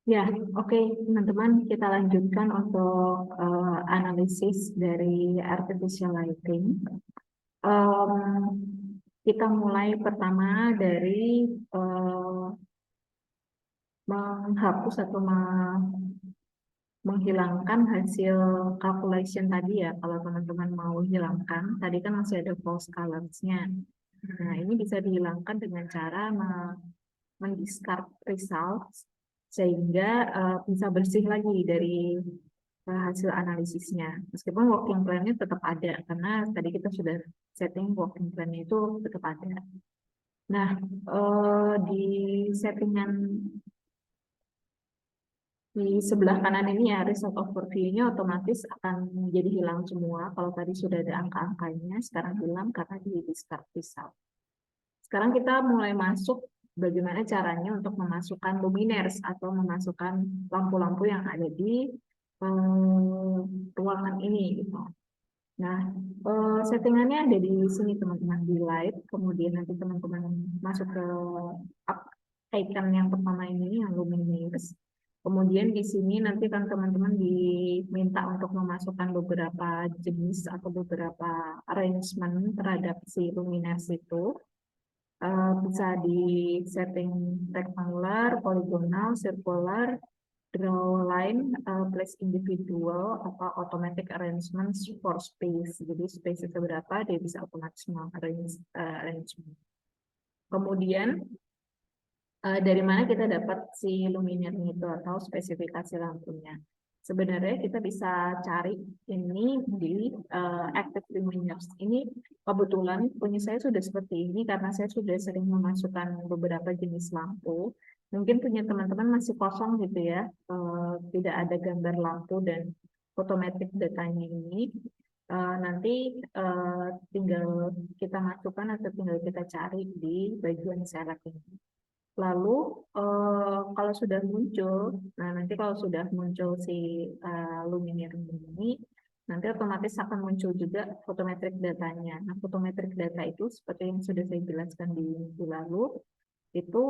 Ya, oke teman-teman, kita lanjutkan untuk analisis dari artificial lighting. Kita mulai pertama dari menghapus atau menghilangkan hasil calculation tadi ya. Kalau teman-teman mau hilangkan, tadi kan masih ada false colors-nya. Nah, ini bisa dihilangkan dengan cara mendiscard results sehingga bisa bersih lagi dari hasil analisisnya. Meskipun working plan-nya tetap ada karena tadi kita sudah setting working plan-nya itu tetap ada. Nah, di settingan di sebelah kanan ini ya result overview-nya otomatis akan menjadi hilang semua. Kalau tadi sudah ada angka-angkanya, sekarang hilang karena di discard result. Sekarang kita mulai masuk bagaimana caranya untuk memasukkan luminaires atau memasukkan lampu-lampu yang ada di ruangan ini gitu. Nah, settingannya ada di sini teman-teman di light, kemudian nanti teman-teman masuk ke icon yang pertama ini yang luminaires. Kemudian di sini nanti kan teman-teman diminta untuk memasukkan beberapa jenis atau beberapa arrangement terhadap si luminaires itu. Bisa di setting rectangular, polygonal, circular, draw line, place individual, atau automatic arrangements for space. Jadi space itu berapa, dia bisa otomatis arrangement. Kemudian dari mana kita dapat si luminaire itu atau spesifikasi lampunya. Sebenarnya kita bisa cari ini di active luminaires. Ini kebetulan punya saya sudah seperti ini karena saya sudah sering memasukkan beberapa jenis lampu. Mungkin punya teman-teman masih kosong gitu ya, tidak ada gambar lampu dan photometric datanya ini. Nanti tinggal kita masukkan atau tinggal kita cari di bagian select ini. Lalu kalau sudah muncul, nah nanti kalau sudah muncul si luminaire ini, nanti otomatis akan muncul juga photometric datanya. Nah, photometric data itu seperti yang sudah saya jelaskan di minggu lalu, itu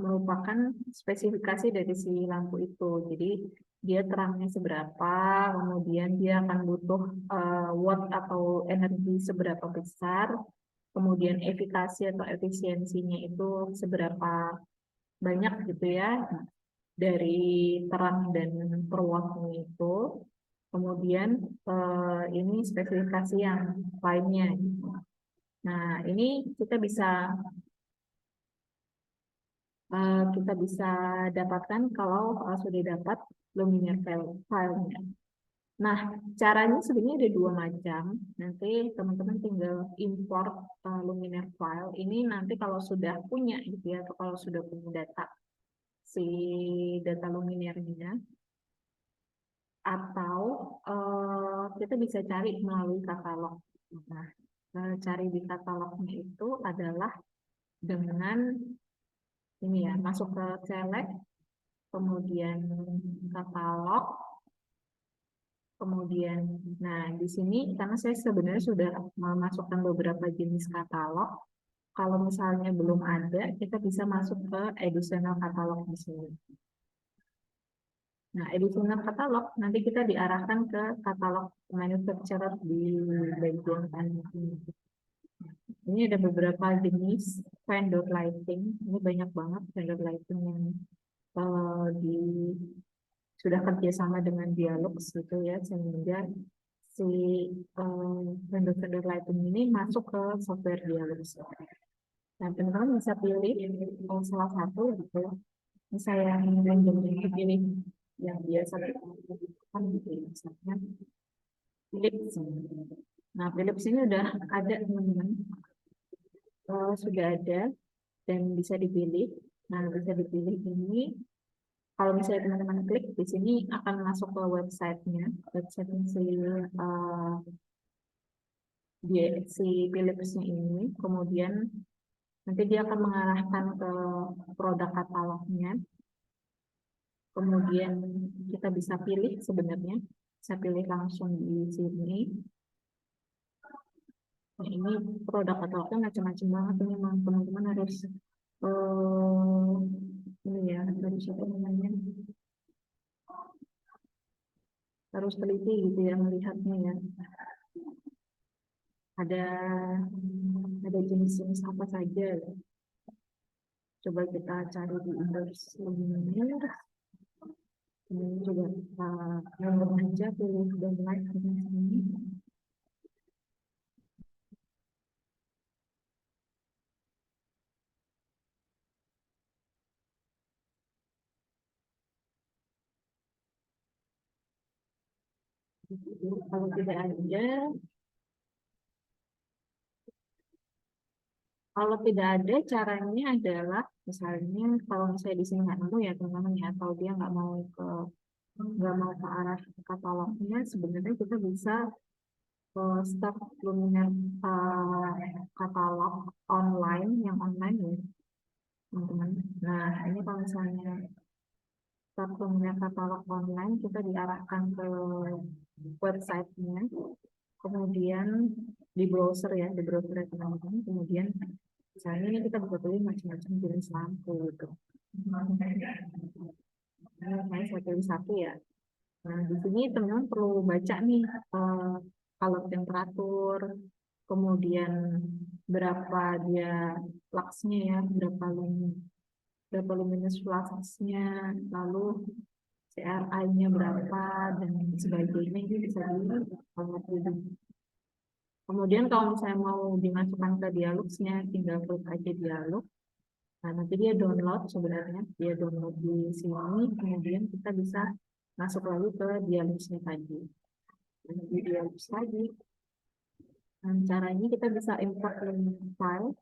merupakan spesifikasi dari si lampu itu. Jadi dia terangnya seberapa, kemudian dia akan butuh watt atau energi seberapa besar, kemudian efikasi atau efisiensinya itu seberapa banyak gitu ya dari terang dan perwattnya itu. Kemudian ini spesifikasi yang lainnya. Nah, ini kita bisa dapatkan kalau sudah dapat luminaire filenya. Nah, caranya sebenarnya ada dua macam. Nanti teman-teman tinggal import luminaire file. Ini nanti kalau sudah punya gitu ya, atau kalau sudah punya si data luminaire-nya, atau kita bisa cari melalui katalog. Nah, cari di katalognya itu adalah dengan ini ya, masuk ke select, kemudian katalog, kemudian, nah di sini karena saya sebenarnya sudah memasukkan beberapa jenis katalog. Kalau misalnya belum ada, kita bisa masuk ke additional katalog di sini. Nah, additional katalog nanti kita diarahkan ke katalog manufacturer di bagian kanan ini. Ini ada beberapa jenis vendor lighting. Ini banyak banget vendor lighting yang di sudah kerjasama dengan Dialog gitu ya, sehingga si vendor-vendor lighting ini masuk ke software Dialog. Nah, teman-teman bisa pilih salah satu gitu. Saya yang pilih yang biasa kan gitu ya, misalnya Philips. Nah, Philips ini udah ada teman-teman, sudah ada dan bisa dipilih. Nah, bisa dipilih ini. Kalau misalnya teman-teman klik di sini akan masuk ke websitenya, website si Philips-nya ini. Kemudian nanti dia akan mengarahkan ke produk katalognya. Kemudian kita bisa pilih sebenarnya, saya pilih langsung di sini. Nah, ini produk katalognya macam-macam banget, ini teman-teman harus ini ya, harus apa namanya, harus teliti gitu ya melihatnya ya. Ada jenis-jenis apa saja ya. Coba kita cari di Indoors Luminaire. Ini coba kita download aja, pilih download di sini. Kalau tidak ada, caranya adalah misalnya kalau misalnya di sini nggak nemu ya teman-teman ya, atau dia nggak mau ke arah katalognya, sebenarnya kita bisa start Luminar katalog online yang online ya teman-teman. Nah ini kalau misalnya start Luminar katalog online, kita diarahkan ke websitenya, kemudian di browser ya, di browser teman-teman, kemudian misalnya ini kita bisa pilih macam-macam jenis lampu gitu. Ini saya pilih satu ya. Nah, di sini teman-teman perlu baca nih kalau temperatur, kemudian berapa dia fluxnya ya, berapa luminous fluxnya, lalu CRI-nya berapa dan sebagainya, ini bisa dilihat. Kemudian kalau misalnya mau dimasukkan ke dialognya, tinggal klik aja dialog. Nah, nanti dia download, sebenarnya dia download di sini, kemudian kita bisa masuk lagi ke dialognya tadi. Dan di dialog tadi, nah, caranya kita bisa import link file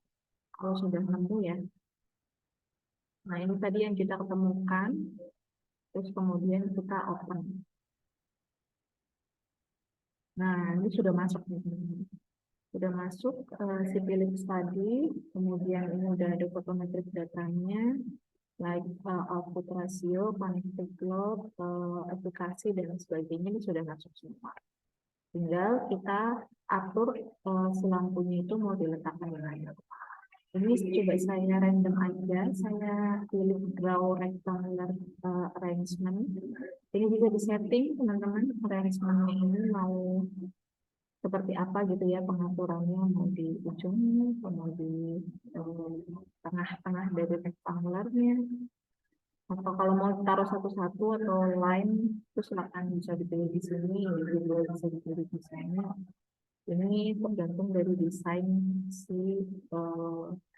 kalau sudah nemu ya. Nah, ini tadi yang kita ketemukan, terus kemudian kita open. Nah, ini sudah masuk nih. Sudah masuk si Philips tadi, kemudian ini udah ada photometric datanya, like output ratio, connected load, aplikasi dan sebagainya, ini sudah masuk semua. Tinggal kita atur si lampunya itu mau diletakkan di mana. Ini coba saya random aja, saya pilih draw rectangular arrangement. Ini bisa disetting teman-teman, arrangementnya ini mau seperti apa gitu ya pengaturannya, mau di ujung, mau di tengah-tengah dari rectangularnya, atau kalau mau taruh satu-satu atau line itu silakan bisa dipilih di sini, juga bisa dipilih di sini. Ini tergantung dari desain si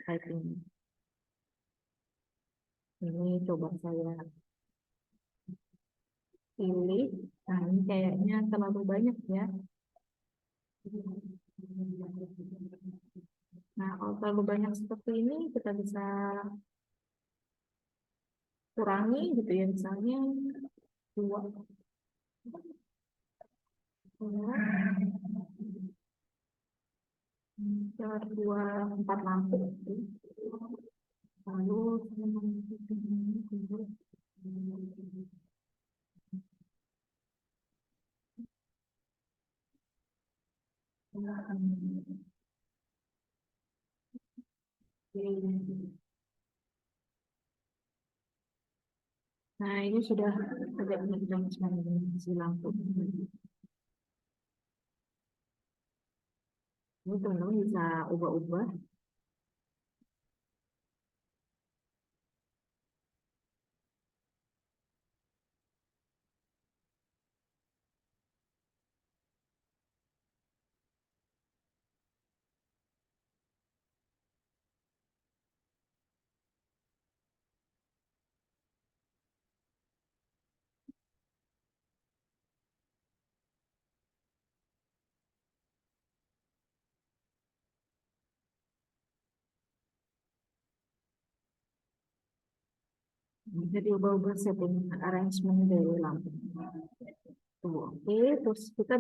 lighting. Ini coba saya pilih. Nah ini kayaknya terlalu banyak ya. Nah kalau terlalu banyak seperti ini kita bisa kurangi gitu ya, misalnya dua, dua empat lampu gitu. Lalu nah ini sudah agak menjadi si lampu. Ini teman-teman bisa ubah-ubah. Bisa diubah-ubah setting arrangement dari lampu. Tuh, oke, terus kita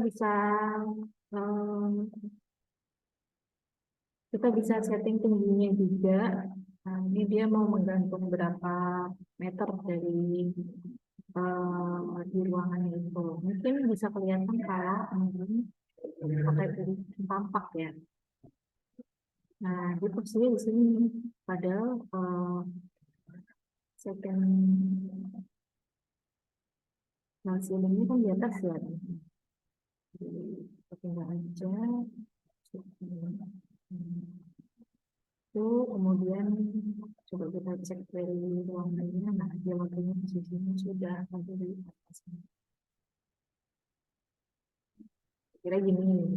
bisa setting tingginya juga. Nah, ini dia mau menggantung berapa meter dari di ruangan itu. Mungkin bisa kelihatan kalau pakai pilih tampak ya. Nah, di posisi di sini, padahal setting Nah, sebenarnya kan di atas ya. Tinggal aja. Itu kemudian coba kita cek dari ruangannya. Nah, dia waktunya posisinya sudah ada di atas. Kira gini,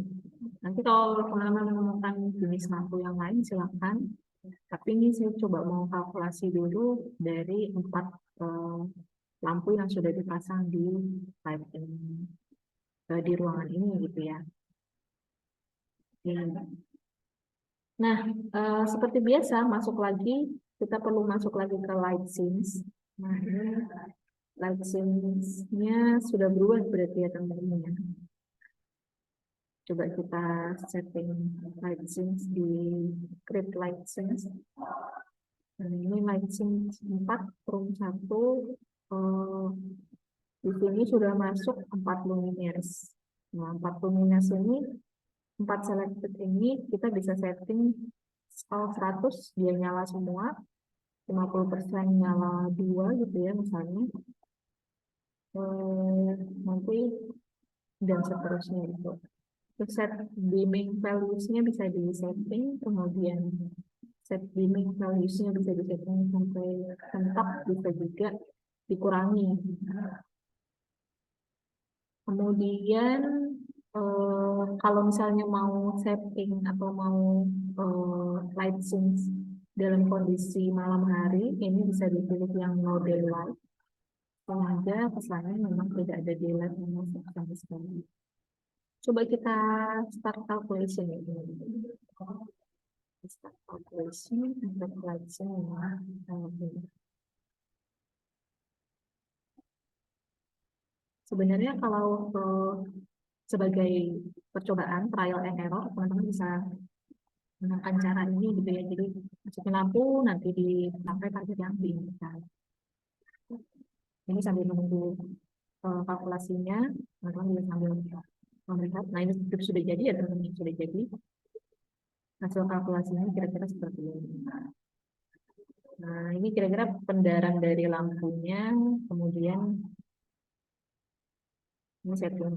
nanti kalau teman-teman menemukan jenis lampu yang lain silakan. Tapi ini saya coba mau kalkulasi dulu dari 4 eh, lampu yang sudah dipasang di lighting di ruangan ini gitu ya. Oke. Nah, seperti biasa masuk lagi, kita perlu masuk lagi ke light scenes. Nah, ini light scenes-nya sudah berubah berarti ya teman-teman. Coba kita setting light scenes di create light scenes. Nah, ini light scenes 4 room 1. Di sini sudah masuk 4 luminaires. Nah, 4 luminaires ini, 4 selected ini kita bisa setting 100 dia nyala semua, 50% nyala 2 gitu ya misalnya. Nanti dan seterusnya itu. Untuk set dimming values-nya bisa di setting, kemudian set dimming values-nya bisa di setting sampai mentok, bisa juga dikurangi. Kemudian kalau misalnya mau setting atau mau light scenes dalam kondisi malam hari, ini bisa dipilih yang no daylight. Sehingga kesannya memang tidak ada daylight yang masuk sama sekali. Coba kita start calculation ya. Start calculation untuk light scene ya. Sebenarnya kalau sebagai percobaan trial and error, teman-teman bisa menggunakan cara ini gitu ya. Jadi masukin lampu, nanti dipakai target yang diinginkan. Ini sambil menunggu kalkulasinya, teman-teman bisa sambil melihat. Nah, ini sudah jadi ya teman-teman, sudah jadi. Hasil kalkulasinya kira-kira seperti ini. Nah, ini kira-kira pendaran dari lampunya, kemudian ini setting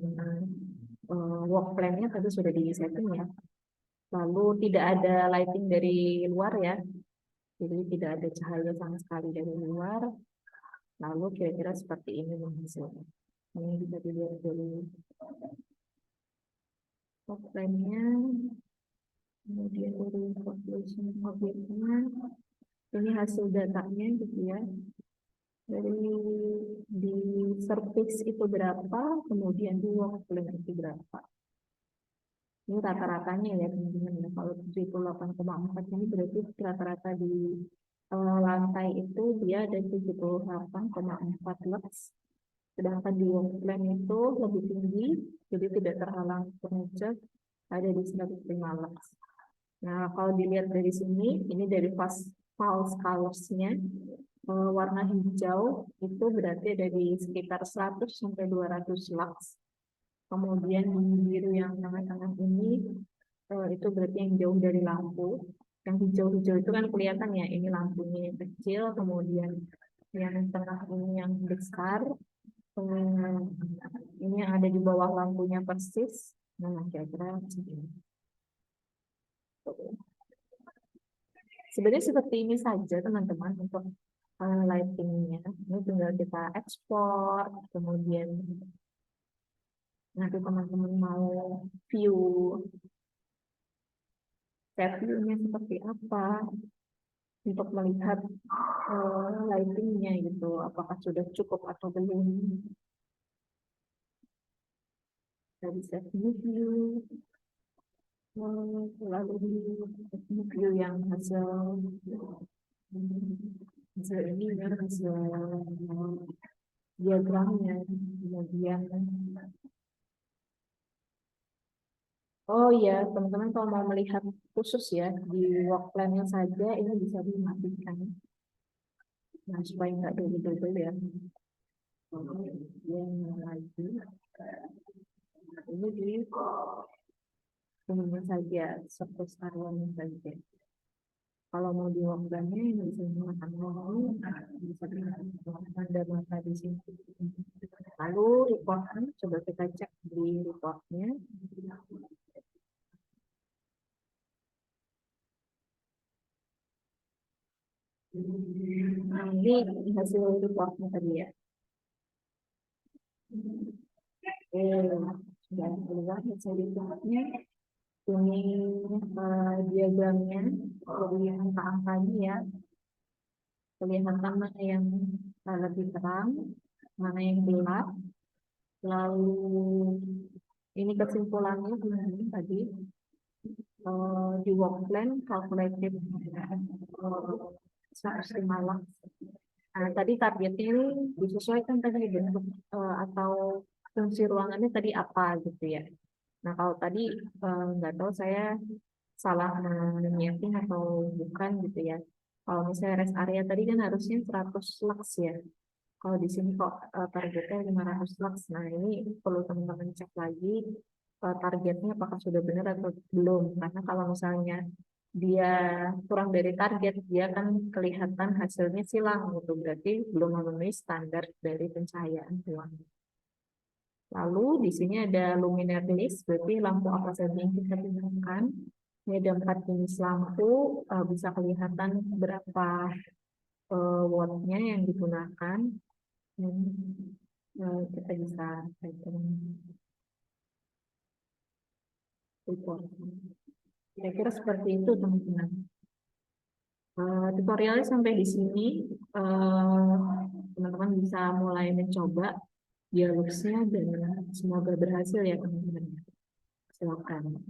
work plan-nya tadi sudah di setting ya. Lalu tidak ada lighting dari luar ya, jadi tidak ada cahaya sama sekali dari luar. Lalu kira-kira seperti ini hasilnya. Ini bisa dilihat dari work plan-nya, kemudian dari calculation objeknya. Ini hasil datanya gitu ya. Dari di surface itu berapa, kemudian di work plan itu berapa. Ini rata-ratanya ya teman-teman. Kalau 78,4 ini berarti rata-rata di lantai itu dia ada 78,4 lux. Sedangkan di work plan itu lebih tinggi, jadi tidak terhalang furniture, ada di 105 lux. Nah, kalau dilihat dari sini, ini dari false colors-nya, warna hijau itu berarti ada di sekitar 100 sampai 200 lux. Kemudian biru yang tengah-tengah ini itu berarti yang jauh dari lampu. Yang hijau-hijau itu kan kelihatan ya, ini lampunya yang kecil, kemudian yang tengah ini yang besar, ini yang ada di bawah lampunya persis. Nah, kira-kira segini. Sebenarnya seperti ini saja teman-teman untuk lightingnya. Ini tinggal kita ekspor, kemudian nanti teman-teman mau view set view-nya seperti apa untuk melihat lightingnya gitu, apakah sudah cukup atau belum. Dari set view, lalu view yang hasil ini ya, hasil diagramnya, kemudian oh iya, teman-teman kalau mau melihat khusus ya di work plan-nya saja ini bisa dimatikan. Nah, supaya nggak double-double ya. Yang lagi ini di umumnya saja, surface area saja. Kalau mau di work plan-nya ini bisa menggunakan mau bisa menggunakan mata di sini. Lalu reportnya, coba kita cek di reportnya. Nah, ini hasil reportnya tadi ya. Sudah keluar hasil reportnya. Ini diagramnya, lebih angka-angkanya ya. Kelihatan mana yang lebih terang, mana yang gelap. Lalu ini kesimpulannya tadi di work plan calculated 105 lux. Nah, tadi targetnya ini disesuaikan tadi bentuk atau fungsi ruangannya tadi apa gitu ya. Nah, kalau tadi nggak tahu saya salah menyiapin atau bukan gitu ya. Kalau misalnya rest area tadi kan harusnya 100 lux ya. Kalau di sini kok targetnya 500 lux. Nah, ini perlu teman-teman cek lagi targetnya apakah sudah benar atau belum. Karena kalau misalnya dia kurang dari target, dia akan kelihatan hasilnya silang gitu. Berarti belum memenuhi standar dari pencahayaan ruang. Lalu di sini ada luminaire list, berarti lampu apa saja yang kita gunakan. Ini ada 4 jenis lampu, bisa kelihatan berapa wattnya yang digunakan. Dan, kita bisa report. Kira-kira seperti itu teman-teman. Tutorialnya sampai di sini. Teman-teman bisa mulai mencoba dialognya dan semoga berhasil ya teman-teman. Silakan.